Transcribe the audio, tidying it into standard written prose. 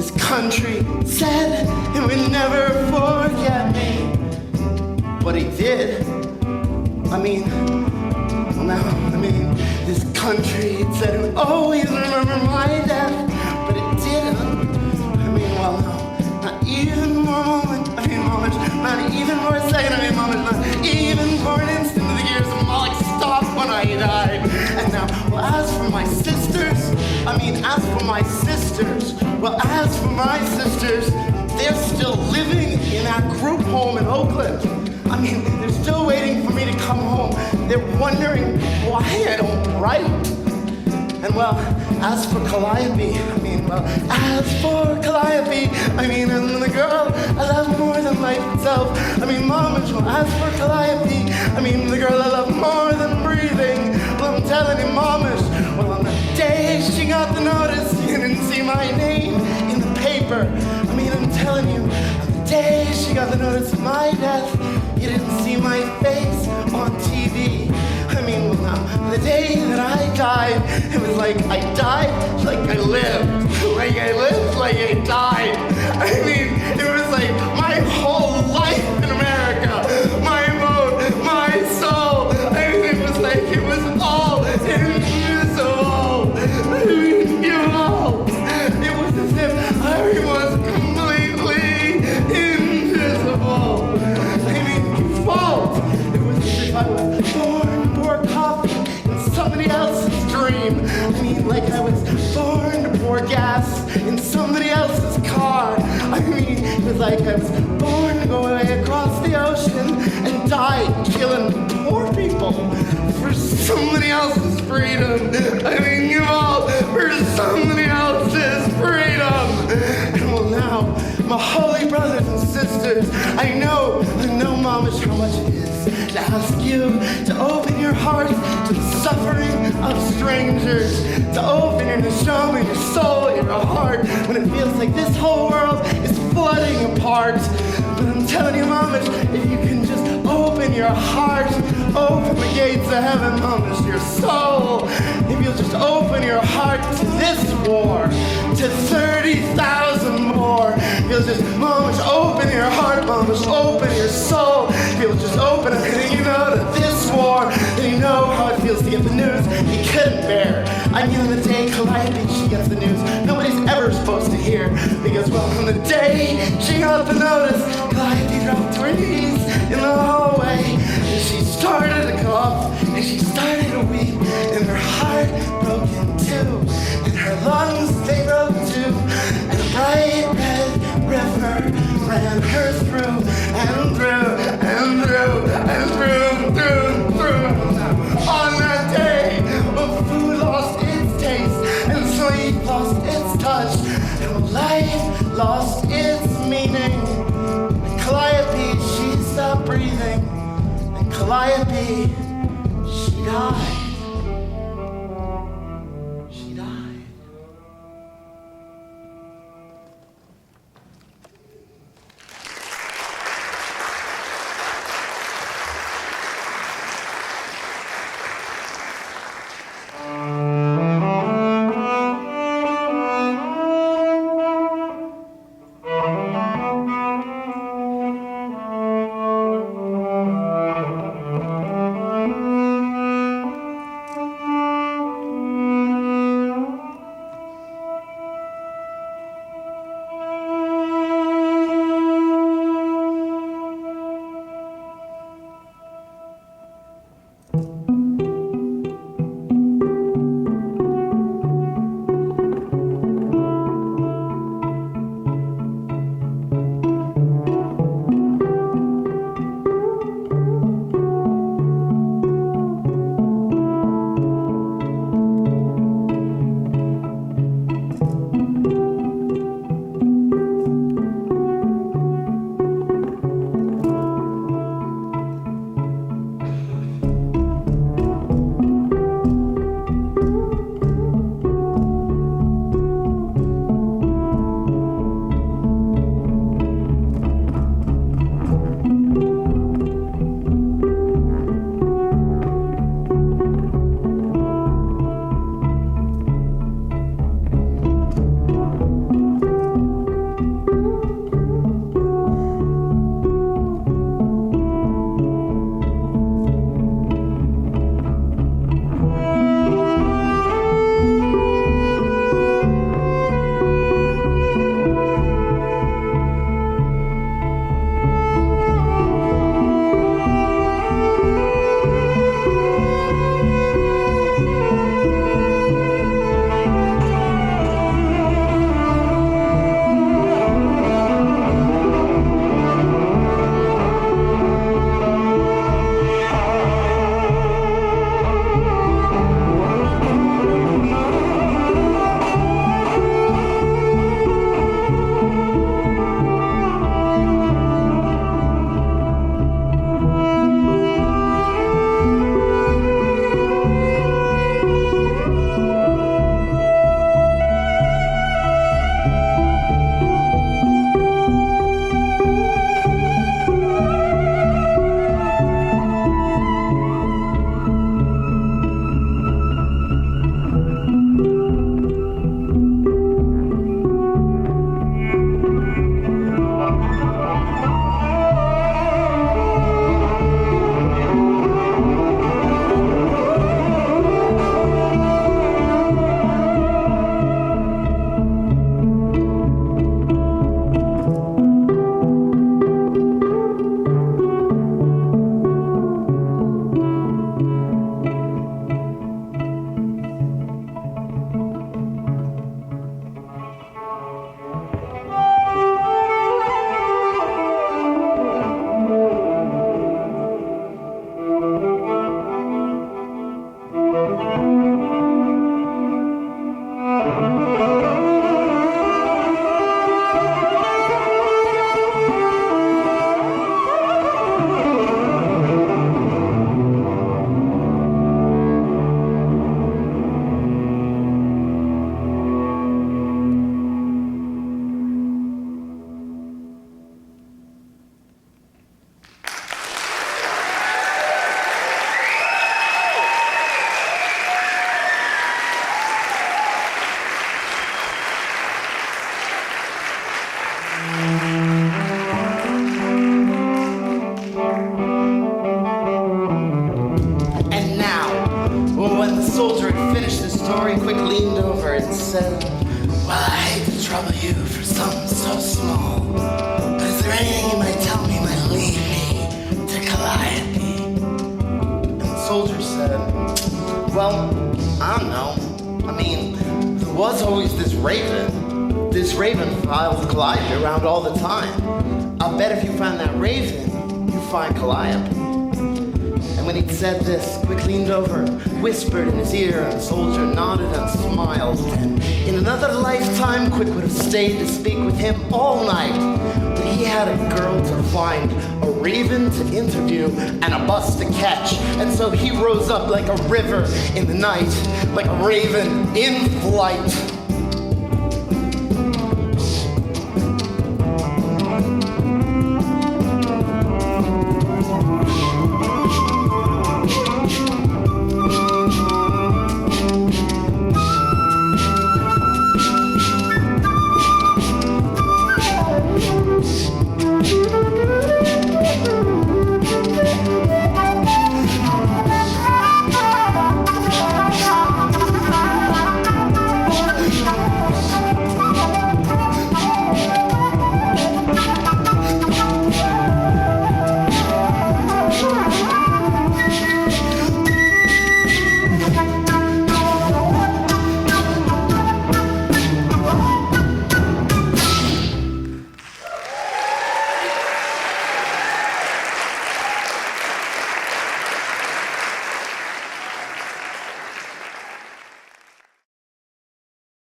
this country said he would never forget me. But he did. This country said it would always remember my death, but it didn't. No, not even more moment. Not even for a second. Not even for an instant of the gears of Moloch stopped when I died. And now, as for my sisters, they're still living in that group home in Oakland. They're still waiting for me to come home. They're wondering why I don't write. And as for Calliope, and the girl I love more than life itself. As for Calliope, the girl I love more than breathing. Well, I'm telling you, Momish, on the day she got the notice, you didn't see my name in the paper. I'm telling you, on the day she got the notice of my death, you didn't see my face on TV. The day that I died, it was like I died, like I lived. Like I lived, like I died. It was like my whole life in America. My vote, my soul. It was like it was all invisible. It was as if I was completely invisible. Fault. It was as if I was born to pour coffee in somebody else's dream. Like I was born to pour gas in somebody else's car. It was like I was born to go away across the ocean and die killing poor people for somebody else's freedom. For somebody else's freedom. And now, my holy brothers and sisters, I know, Momish, how much it is to ask you to open your heart to the suffering of strangers, to open your neshama, your soul, your heart, when it feels like this whole world is flooding apart. But I'm telling you, Momish, if you can just open your heart, open the gates of heaven, Momish, your soul, if you'll just open your heart to this war, to 30,000 more, you'll just, Momish, open your heart, Momish, open your soul, you'll just open it, and you know that this war, and you know how it feels to get the news you couldn't bear. On the day Calliope, she gets the news nobody's ever supposed to hear, because, on the day she got the notice, Calliope dropped to her knees in the hallway, and she started to cough, and she started to weep, and her heart broke in two, and her lungs, they broke too, and a bright red river ran her through, and through, and through, and through. On that day, food lost its taste, and sleep lost its touch, and life lost its meaning. And Calliope, she stopped breathing, and Calliope, she died. She died. trouble you for something so small. But is there anything you might tell me might lead me to Calliope? And the soldier said, well, I don't know. I mean, there was always this raven. This raven follows Calliope around all the time. I'll bet if you find that raven, you find Calliope. And when he'd said this, Quick leaned over, whispered in his ear, and the soldier nodded and smiled. And in another lifetime, Quick would have stayed to speak with him all night. But he had a girl to find, a raven to interview, and a bus to catch. And so he rose up like a river in the night, like a raven in flight.